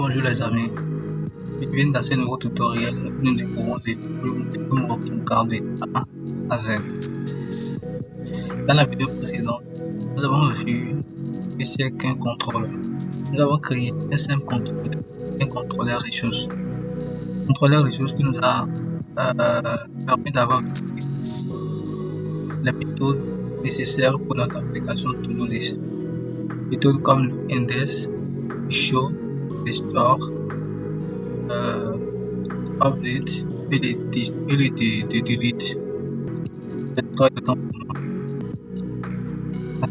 Bonjour les amis, bienvenue dans ce nouveau tutoriel où nous découvrons les comment regarder A à Z. Dans la vidéo précédente, nous avons vu que c'est qu'un contrôleur. Nous avons créé un simple contrôleur, un contrôleur ressources. Contrôleur ressources qui nous a permis d'avoir les méthodes nécessaires pour notre application To-Do List. Méthodes comme index, show, restore, update et les delete. Dans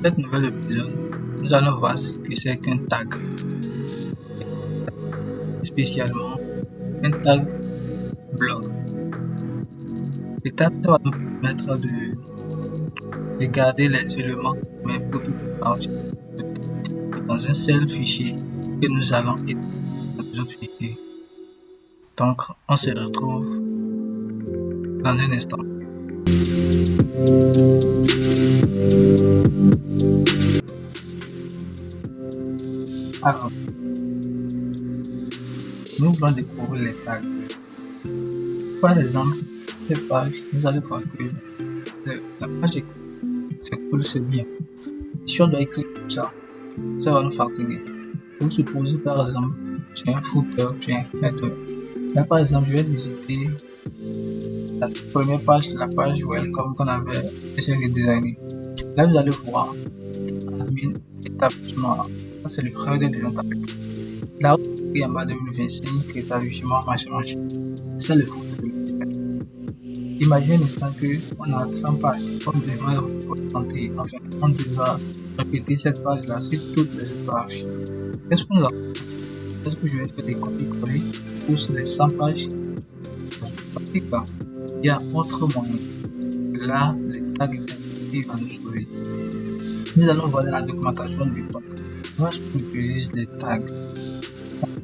cette nouvelle épisode, nous allons voir ce que c'est qu'un tag, spécialement un tag blog. Le tag va nous permettre de garder les éléments mais pour toute page dans un seul fichier que nous allons éditer dans un autre fichier. Donc, on se retrouve dans un instant. Alors, nous allons découvrir les tags. Par exemple, cette page, vous allez voir que la page est cool, c'est bien. Si on doit écrire comme ça va nous fatiguer. Vous supposez par exemple, j'ai un footer, j'ai un header. Là par exemple, je vais visiter la première page, la page welcome qu'on avait essayé de designer. Là vous allez voir admin établissement. Ça c'est le header de notre application. Là il y a en bas 2025 établissement machin. C'est le footer. Imaginez un instant qu'on a 100 pages, on devrait représenter, enfin, on devra répéter cette page-là sur toutes les pages. Qu'est-ce qu'on a? Est-ce que je vais faire des copies-coller ou sur les 100 pages? Il y a autre moyen. Là, les tags va nous sauver. Nous allons voir la documentation du tag. Moi, je utilise les tags.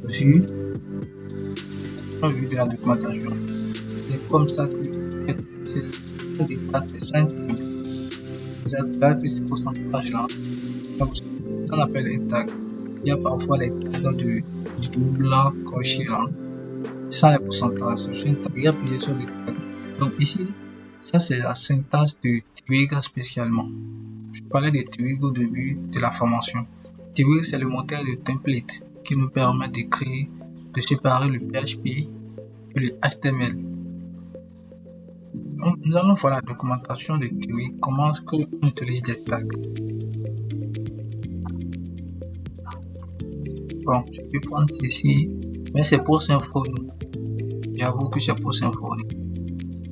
Vue de la documentation. C'est comme ça que c'est des tags de 5 là, puis ce pourcentage là, on appelle les tags. Il y a parfois les tags du double crochet là, sans les pourcentages. Il y a plusieurs sortes de tags. Donc ici, ça c'est la syntaxe de Twig spécialement. Je parlais de Twig au début de la formation. Twig c'est le moteur de template qui nous permet de créer, de séparer le PHP et le HTML. Donc, nous allons voir la documentation de Twig, comment est-ce qu'on utilise les tags. Bon, je vais prendre ceci, mais c'est pour Symfony. J'avoue que c'est pour Symfony.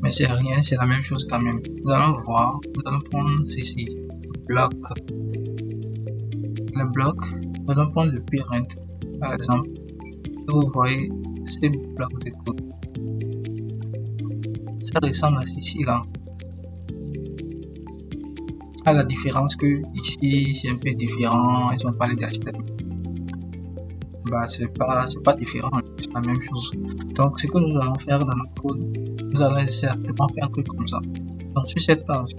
Mais c'est rien, c'est la même chose quand même. Nous allons voir, nous allons prendre ceci, bloc. Le bloc, nous allons prendre le parent, par exemple. Et vous voyez ces blocs de code. Ça ressemble à ceci là. À la différence que ici c'est un peu différent, ils ont parlé d'HTML. Bah c'est pas différent, c'est la même chose. Donc ce que nous allons faire dans notre code, nous allons certainement faire un truc comme ça. Donc sur cette page,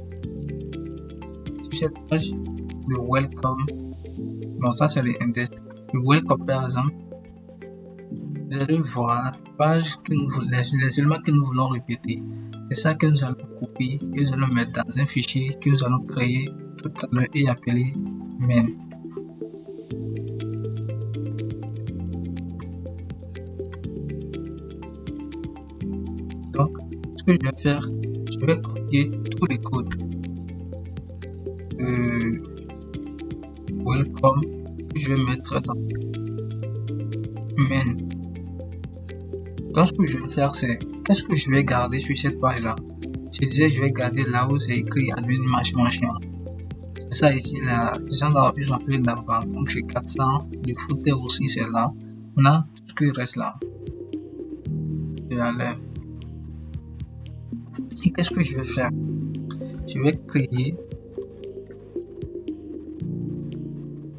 le welcome, bon ça c'est le index. Le welcome par exemple, vous allez voir la page que nous voulons, les éléments que nous voulons répéter. C'est ça que nous allons copier et nous allons mettre dans un fichier que nous allons créer tout à l'heure et appeler main. Donc, ce que je vais faire, je vais copier tous les codes. Welcome, je vais mettre dans main. Donc, ce que je vais faire, c'est qu'est-ce que je vais garder sur cette page-là? Je disais, je vais garder là où c'est écrit admin machin. C'est ça ici, là. Ils ont appelé là-bas. Donc, j'ai 400. Le footer aussi, c'est là. On a tout ce qui reste là. Je l'enlève. Et qu'est-ce que je vais faire? Je vais créer.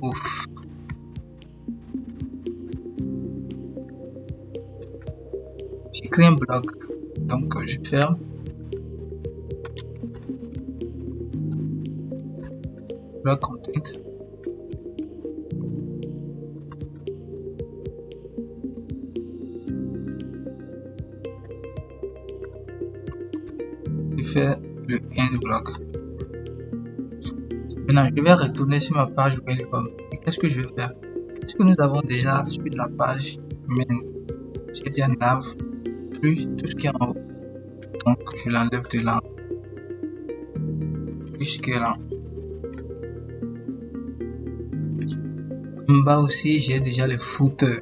Ouf. J'ai créé un blog. Donc, je ferme. Blog content. faire le end block. Maintenant, je vais retourner sur ma page welcome. Et qu'est-ce que je vais faire? Est-ce que nous avons déjà sur la page main, j'ai dit un nav plus tout ce qui est en haut. Donc, je l'enlève de là. Plus ce qui est là. En bas aussi, j'ai déjà le footer.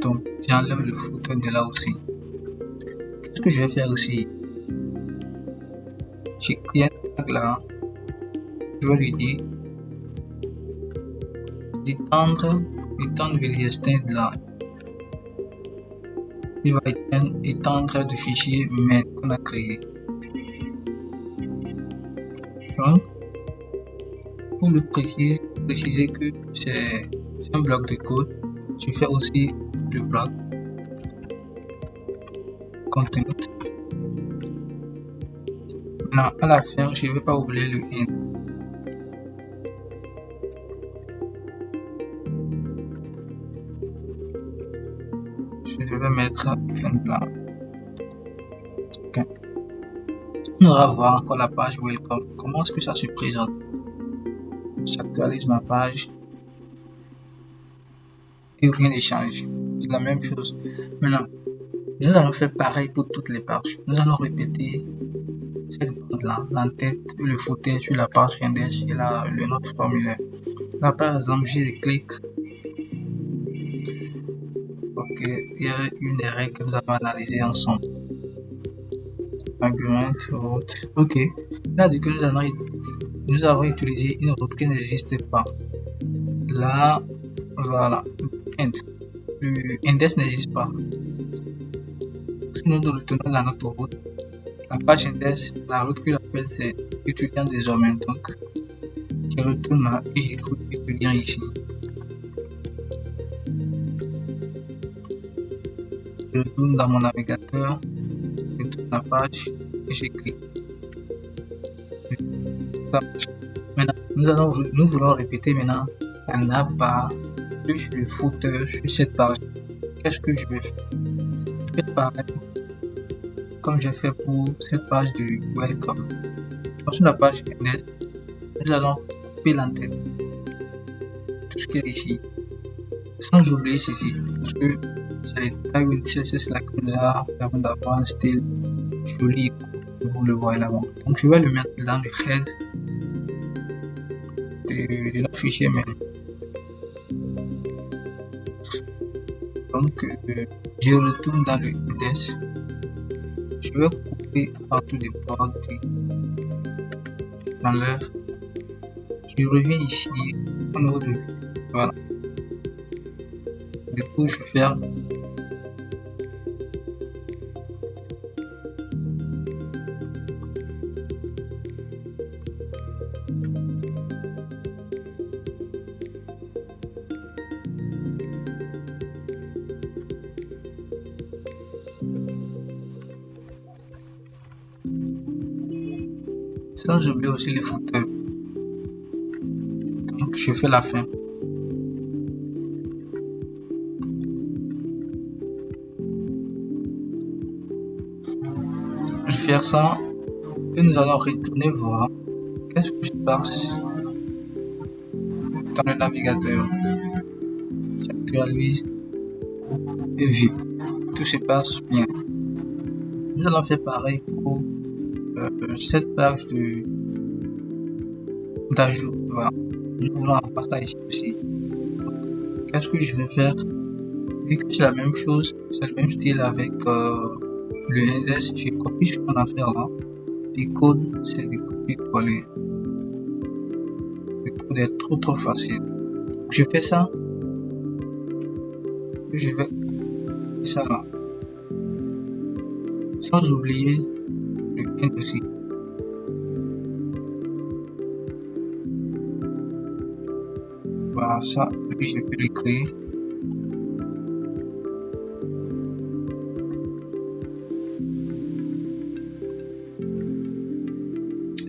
Donc, j'enlève le footer de là aussi. Qu'est-ce que je vais faire aussi? J'ai créé un tag là. Je vais lui dire d'étendre l'extend là. Il va étendre du fichier main qu'on a créé. Donc, pour le préciser que c'est un bloc de code, je fais aussi le bloc content. Maintenant, à la fin, je ne vais pas oublier le end. Je vais mettre un blanc. Ok. On va voir encore la page welcome. Comment est-ce que ça se présente? J'actualise ma page et rien n'est changé. C'est la même chose. Maintenant, nous allons faire pareil pour toutes les pages. Nous allons répéter cette bande-là, l'entête et le footer sur la page index et le notre formulaire. Là, par exemple, j'ai le clic. Ok, il y a une des règles que nous allons analyser ensemble. Argument, route. Ok, là, du coup, nous avons utilisé une route qui n'existe pas. Là, voilà, le index n'existe pas. Nous retournons dans notre route. La page index, la route que j'appelle, c'est étudiant désormais. Donc, je retourne là et j'écoute étudiant ici. Je retourne dans mon navigateur, je tourne la page et j'écris. Maintenant, nous voulons répéter maintenant un navbar plus le footer sur cette page. Qu'est-ce que je vais faire? Je vais pareil comme j'ai fait pour cette page de welcome. Sur la page index, nous allons couper l'entête, tout ce qui est ici, sans oublier ceci, parce que c'est les tags de CSS là que nous avons d'avoir un style joli, vous le voyez là-bas. Donc je vais le mettre dans le head de notre fichier main. Donc je retourne dans le index. Je vais couper partout des portes, j'enlève, je reviens ici au niveau de, voilà, du coup je ferme, sans oublier aussi les footers. Donc je fais la fin. Je vais faire ça et nous allons retourner voir qu'est-ce qui se passe dans le navigateur. J'actualise et vue. Tout se passe bien. Nous allons faire pareil pour cette page d'ajout. Voilà. Nous voulons avoir ça ici aussi. Qu'est-ce que je vais faire? Vu que c'est la même chose, c'est le même style avec le index, je copie ce qu'on a fait là. Les codes, c'est des copier-coller. Le code est trop facile. Je fais ça. Et je vais faire ça là. Sans oublier le end aussi. Voilà ça, et puis je peux le créer.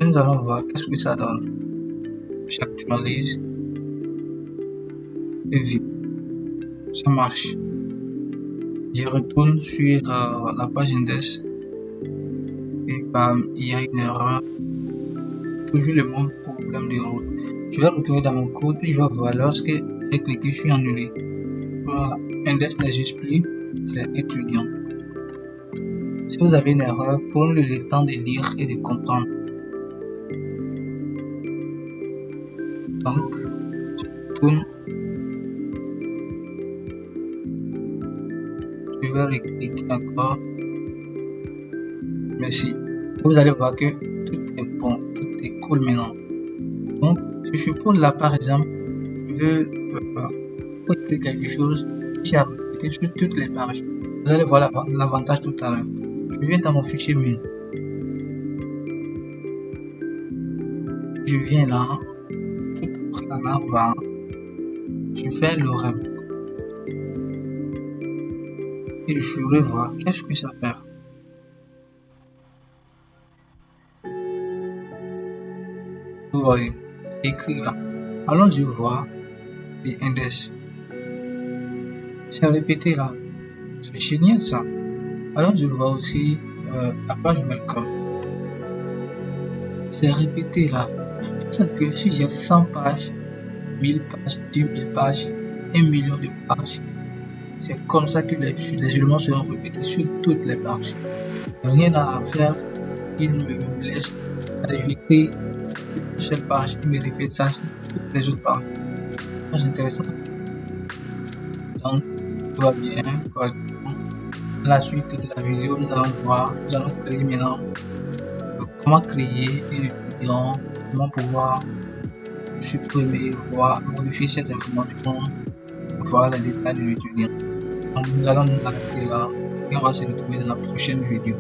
Et nous allons voir qu'est-ce que ça donne. J'actualise et vue. Ça marche. Je retourne sur la page index et bam, il y a une erreur, toujours le même problème de route. Je vais retourner dans mon code et je vais voir lorsque j'ai cliqué, je suis annulé. Voilà, index n'existe plus, c'est étudiant. Si vous avez une erreur, prenez le temps de lire et de comprendre. Donc, je tourne, je vais recliquer encore. Merci. Vous allez voir que tout est bon, tout est cool maintenant. Donc, si je suppose là par exemple, je veux écrire quelque chose qui a répété sur toutes les pages. Vous allez voir l'avantage tout à l'heure. Je viens dans mon fichier main. Je viens là, tout en avant. Je fais le rem. Et je revois. Qu'est-ce que ça fait? Vous voyez, c'est écrit là. Allons je voir les index. C'est répété là. C'est génial ça. Alors je vois aussi la page welcome. C'est répété là. C'est que si j'ai 100 pages, 1000 pages, 10 000 pages, 1 million de pages, c'est comme ça que les éléments seront répétés sur toutes les pages. Rien à faire, il me laisse ajouter une seule page, il me répète ça sur toutes les autres pages. C'est intéressant. Donc, tout va bien, correctement. À la suite de la vidéo, nous allons créer maintenant comment créer une étudiant, comment pouvoir supprimer, voir, modifier ces informations, voir les détails de l'étudiant. Donc nous allons nous arrêter là et on va se retrouver dans la prochaine vidéo.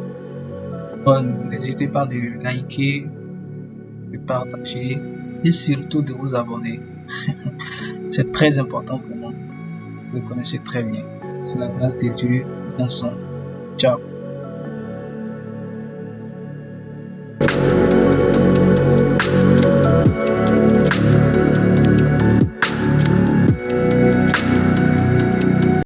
Donc n'hésitez pas de liker, de partager et surtout de vous abonner. C'est très important pour moi. Vous le connaissez très bien. C'est la grâce de Dieu dans son. Ciao.